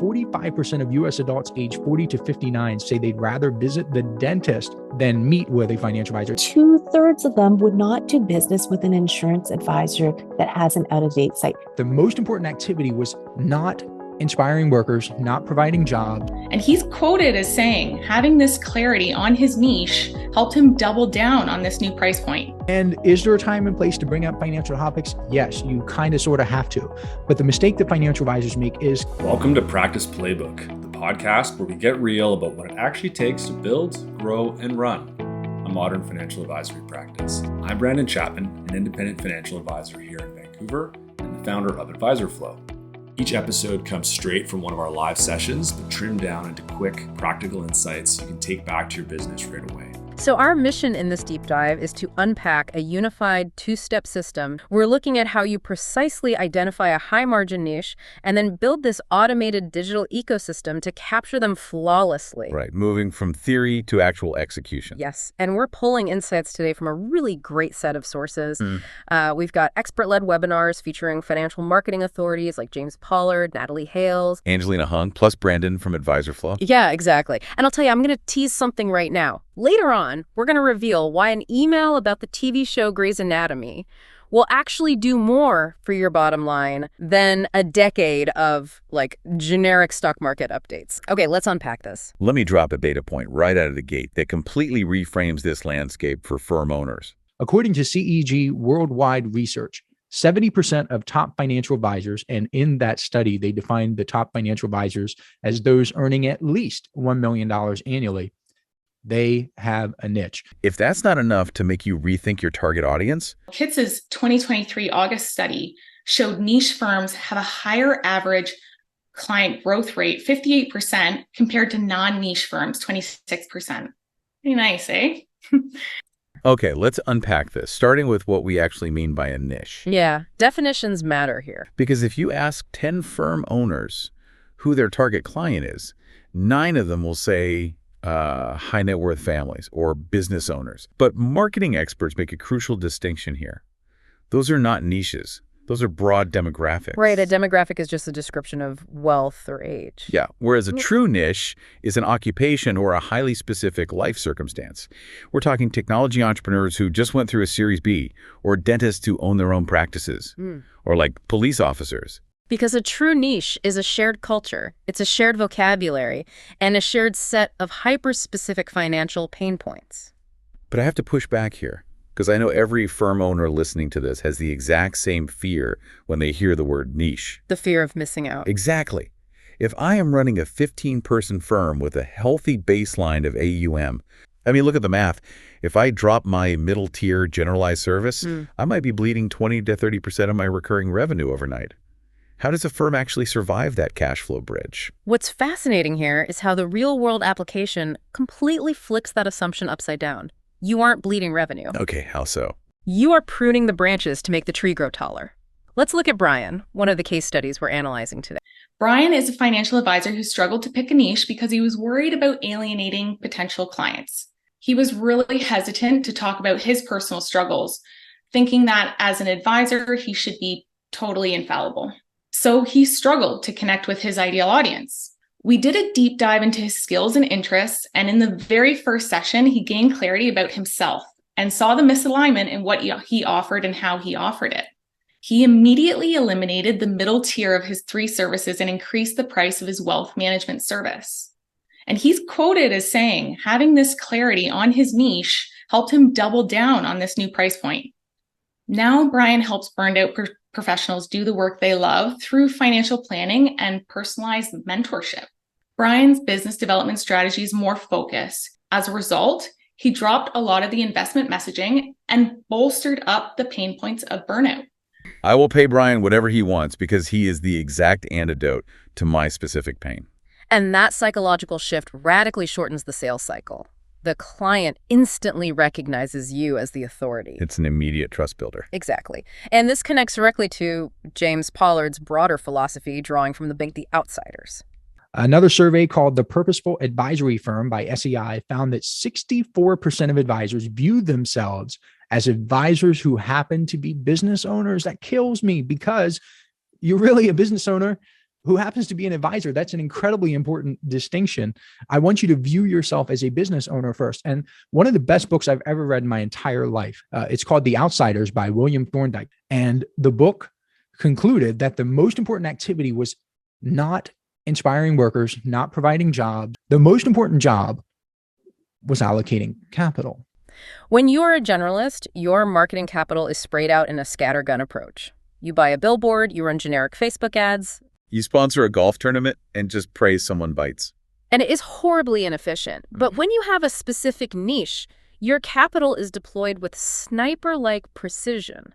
45% of US adults aged 40 to 59 say they'd rather visit the dentist than meet with a financial advisor. 2/3 of them would not do business with an insurance advisor that has an out-of-date site. The most important activity was not inspiring workers, not providing jobs. And he's quoted as saying, having this clarity on his niche helped him double down on this new price point. And is there a time and place to bring up financial topics? Yes, you kind of sort of have to. But the mistake that financial advisors make is... Welcome to Practice Playbook, the podcast where we get real about what it actually takes to build, grow, and run a modern financial advisory practice. I'm Brandon Chapman, an independent financial advisor here in Vancouver and the founder of Advisor Flow. Each episode comes straight from one of our live sessions, but trimmed down into quick, practical insights you can take back to your business right away. So our mission in this deep dive is to unpack a unified two-step system. We're looking at how you precisely identify a high-margin niche and then build this automated digital ecosystem to capture them flawlessly. Right, moving from theory to actual execution. Yes, and we're pulling insights today from a really great set of sources. We've got expert-led webinars featuring financial marketing authorities like James Pollard, Natalie Hales, Angelina Hung, plus Brandon from Advisor Flow. Yeah, exactly. And I'll tell you, I'm going to tease something right now. Later on, we're going to reveal why an email about the TV show Grey's Anatomy will actually do more for your bottom line than a decade of, generic stock market updates. Okay, let's unpack this. Let me drop a data point right out of the gate that completely reframes this landscape for firm owners. According to CEG Worldwide Research, 70% of top financial advisors, and in that study, they defined the top financial advisors as those earning at least $1 million annually, they have a niche. If that's not enough to make you rethink your target audience. Kitz's 2023 August study showed niche firms have a higher average client growth rate, 58%, compared to non-niche firms, 26%. Pretty nice, eh? Okay, let's unpack this, starting with what we actually mean by a niche. Yeah, definitions matter here. Because if you ask 10 firm owners who their target client is, 9 of them will say high net worth families or business owners. But marketing experts make a crucial distinction here. Those are not niches. Those are broad demographics. Right, a demographic is just a description of wealth or age. Yeah, whereas a true niche is an occupation or a highly specific life circumstance. We're talking technology entrepreneurs who just went through a Series B, or dentists who own their own practices, or like police officers. Because a true niche is a shared culture, it's a shared vocabulary, and a shared set of hyper-specific financial pain points. But I have to push back here, because I know every firm owner listening to this has the exact same fear when they hear the word niche. The fear of missing out. Exactly. If I am running a 15-person firm with a healthy baseline of AUM, I mean, look at the math. If I drop my middle-tier generalized service, I might be bleeding 20 to 30% of my recurring revenue overnight. How does a firm actually survive that cash flow bridge? What's fascinating here is how the real-world application completely flips that assumption upside down. You aren't bleeding revenue. Okay, how so? You are pruning the branches to make the tree grow taller. Let's look at Brian, one of the case studies we're analyzing today. Brian is a financial advisor who struggled to pick a niche because he was worried about alienating potential clients. He was really hesitant to talk about his personal struggles, thinking that as an advisor, he should be totally infallible. So he struggled to connect with his ideal audience. We did a deep dive into his skills and interests, and in the very first session, he gained clarity about himself and saw the misalignment in what he offered and how he offered it. He immediately eliminated the middle tier of his 3 services and increased the price of his wealth management service. And he's quoted as saying, having this clarity on his niche helped him double down on this new price point. Now, Brian helps burned out professionals do the work they love through financial planning and personalized mentorship. Brian's business development strategy is more focused. As a result, he dropped a lot of the investment messaging and bolstered up the pain points of burnout. I will pay Brian whatever he wants because he is the exact antidote to my specific pain. And that psychological shift radically shortens the sales cycle. The client instantly recognizes you as the authority. It's an immediate trust builder. Exactly. And this connects directly to James Pollard's broader philosophy, drawing from the Big The Outsiders. Another survey called the Purposeful Advisory Firm by SEI found that 64% of advisors view themselves as advisors who happen to be business owners. That kills me because you're really a business owner who happens to be an advisor. That's an incredibly important distinction. I want you to view yourself as a business owner first. And one of the best books I've ever read in my entire life, it's called The Outsiders by William Thorndike. And the book concluded that the most important activity was not inspiring workers, not providing jobs. The most important job was allocating capital. When you are a generalist, your marketing capital is sprayed out in a scattergun approach. You buy a billboard, you run generic Facebook ads. You sponsor a golf tournament and just pray someone bites. And it is horribly inefficient. But when you have a specific niche, your capital is deployed with sniper-like precision.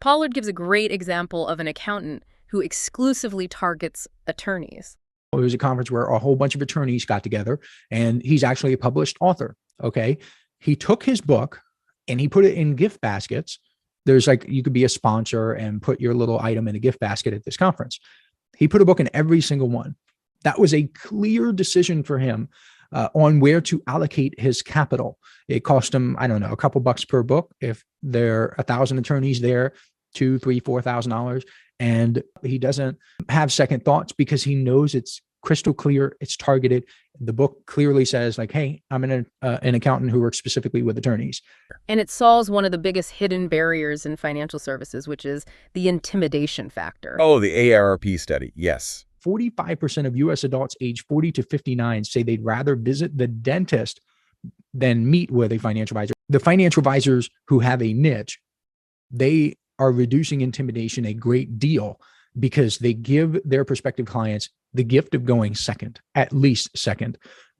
Pollard gives a great example of an accountant who exclusively targets attorneys. It was a conference where a whole bunch of attorneys got together, and he's actually a published author. Okay. He took his book and he put it in gift baskets. There's like, you could be a sponsor and put your little item in a gift basket at this conference. He put a book in every single one. That was a clear decision for him on where to allocate his capital. It cost him, I don't know, a couple bucks per book. If there are 1,000 attorneys there, $2,000, $3,000, $4,000. And he doesn't have second thoughts because he knows it's crystal clear, it's targeted. The book clearly says like, hey, I'm an accountant who works specifically with attorneys. And it solves one of the biggest hidden barriers in financial services, which is the intimidation factor. Oh, the AARP study. Yes. 45% of U.S. adults age 40 to 59 say they'd rather visit the dentist than meet with a financial advisor. The financial advisors who have a niche, they are reducing intimidation a great deal because they give their prospective clients the gift of going second, at least second.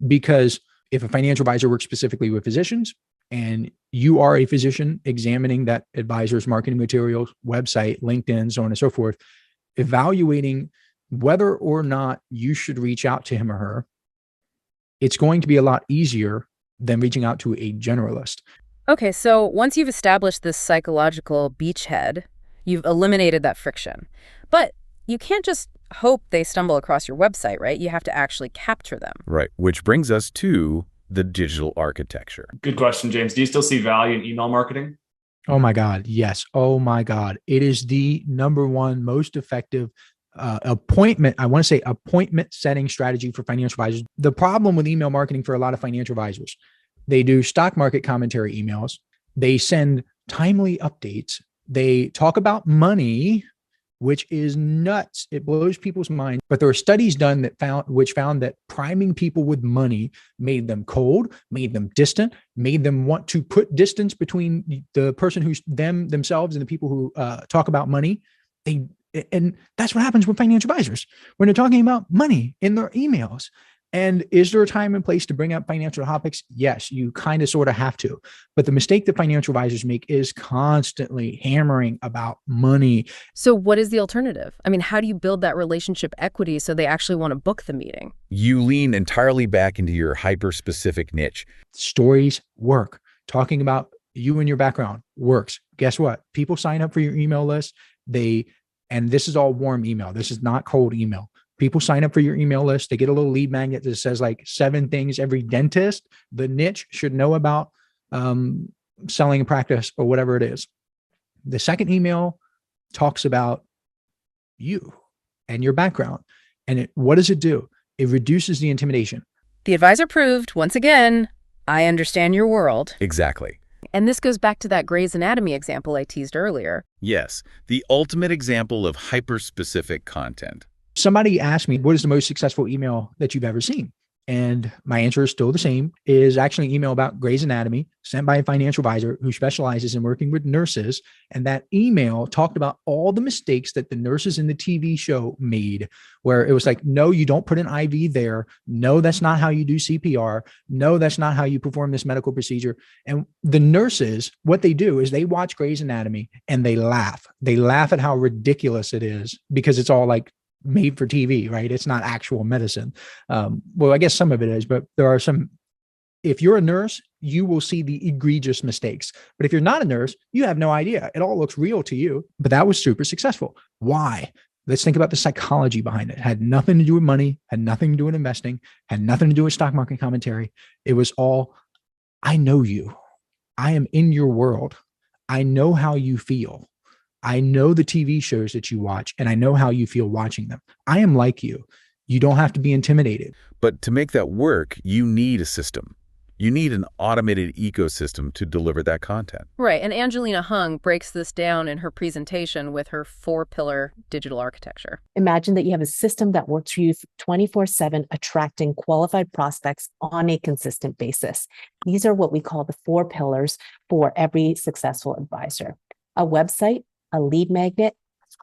Because if a financial advisor works specifically with physicians and you are a physician examining that advisor's marketing materials, website, LinkedIn, so on and so forth, evaluating whether or not you should reach out to him or her, it's going to be a lot easier than reaching out to a generalist. Okay, so once you've established this psychological beachhead, you've eliminated that friction. But you can't just hope they stumble across your website, right? You have to actually capture them. Right, which brings us to the digital architecture. Good question, James. Do you still see value in email marketing? Oh my God, yes. Oh my God. It is the number one most effective appointment setting strategy for financial advisors. The problem with email marketing for a lot of financial advisors, they do stock market commentary emails. They send timely updates. They talk about money, which is nuts. It blows people's minds. But there are studies done that found that priming people with money made them cold, made them distant, made them want to put distance between the person who's themselves and the people who talk about money. And that's what happens with financial advisors when they're talking about money in their emails. And is there a time and place to bring up financial topics? Yes, you kind of sort of have to. But the mistake that financial advisors make is constantly hammering about money. So what is the alternative? I mean, how do you build that relationship equity so they actually want to book the meeting? You lean entirely back into your hyper-specific niche. Stories work. Talking about you and your background works. Guess what? People sign up for your email list. And this is all warm email. This is not cold email. People sign up for your email list. They get a little lead magnet that says like 7 things every dentist, the niche, should know about selling a practice or whatever it is. The second email talks about you and your background. And what does it do? It reduces the intimidation. The advisor proved, once again, I understand your world. Exactly. And this goes back to that Grey's Anatomy example I teased earlier. Yes, the ultimate example of hyper-specific content. Somebody asked me, what is the most successful email that you've ever seen? And my answer is still the same, is actually an email about Grey's Anatomy sent by a financial advisor who specializes in working with nurses. And that email talked about all the mistakes that the nurses in the TV show made, where it was like, no, you don't put an IV there. No, that's not how you do CPR. No, that's not how you perform this medical procedure. And the nurses, what they do is they watch Grey's Anatomy and they laugh. They laugh at how ridiculous it is because it's all like made for TV, right? It's not actual medicine. Well, I guess some of it is, but there are some. If you're a nurse, you will see the egregious mistakes. But if you're not a nurse, you have no idea. It all looks real to you. But that was super successful. Why? Let's think about the psychology behind it. It had nothing to do with money, had nothing to do with investing, had nothing to do with stock market commentary. It was all, I know you. I am in your world. I know how you feel. I know the TV shows that you watch, and I know how you feel watching them. I am like you. You don't have to be intimidated. But to make that work, you need a system. You need an automated ecosystem to deliver that content. Right, and Angelina Hung breaks this down in her presentation with her 4-pillar digital architecture. Imagine that you have a system that works for you 24/7, attracting qualified prospects on a consistent basis. These are what we call the 4 pillars for every successful advisor: a website, a lead magnet,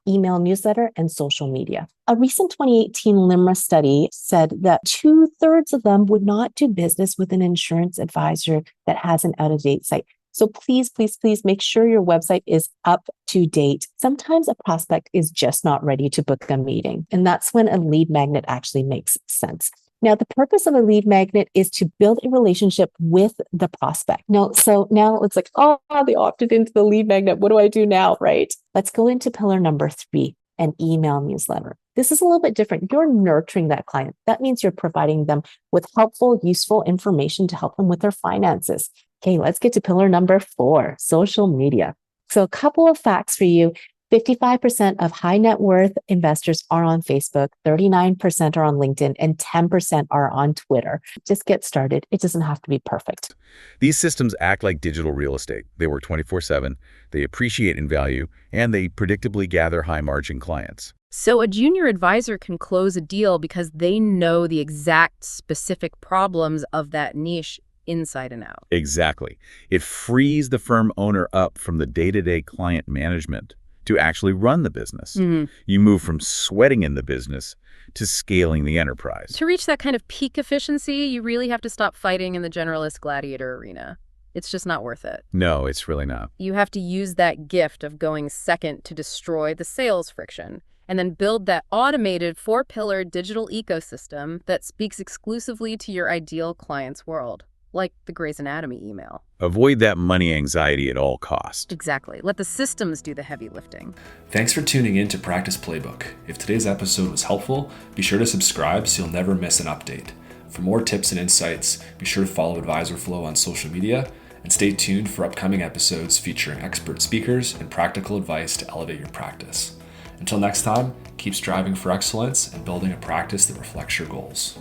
email newsletter, and social media. A recent 2018 LIMRA study said that 2/3 of them would not do business with an insurance advisor that has an out-of-date site. So please, please, please make sure your website is up to date. Sometimes a prospect is just not ready to book a meeting, and that's when a lead magnet actually makes sense. Now, the purpose of a lead magnet is to build a relationship with the prospect. Now it's like, oh, they opted into the lead magnet. What do I do now, right? Let's go into pillar number 3, an email newsletter. This is a little bit different. You're nurturing that client. That means you're providing them with helpful, useful information to help them with their finances. Okay, let's get to pillar number 4, social media. So a couple of facts for you. 55% of high net worth investors are on Facebook, 39% are on LinkedIn, and 10% are on Twitter. Just get started. It doesn't have to be perfect. These systems act like digital real estate. They work 24/7, they appreciate in value, and they predictably gather high-margin clients. So a junior advisor can close a deal because they know the exact specific problems of that niche inside and out. Exactly. It frees the firm owner up from the day-to-day client management to actually run the business. You move from sweating in the business to scaling the enterprise. To reach that kind of peak efficiency, you really have to stop fighting in the generalist gladiator arena. It's just not worth it. No, it's really not. You have to use that gift of going second to destroy the sales friction, and then build that automated 4-pillar digital ecosystem that speaks exclusively to your ideal client's world, like the Grey's Anatomy email. Avoid that money anxiety at all costs. Exactly. Let the systems do the heavy lifting. Thanks for tuning in to Practice Playbook. If today's episode was helpful, be sure to subscribe so you'll never miss an update. For more tips and insights, be sure to follow Advisor Flow on social media and stay tuned for upcoming episodes featuring expert speakers and practical advice to elevate your practice. Until next time, keep striving for excellence and building a practice that reflects your goals.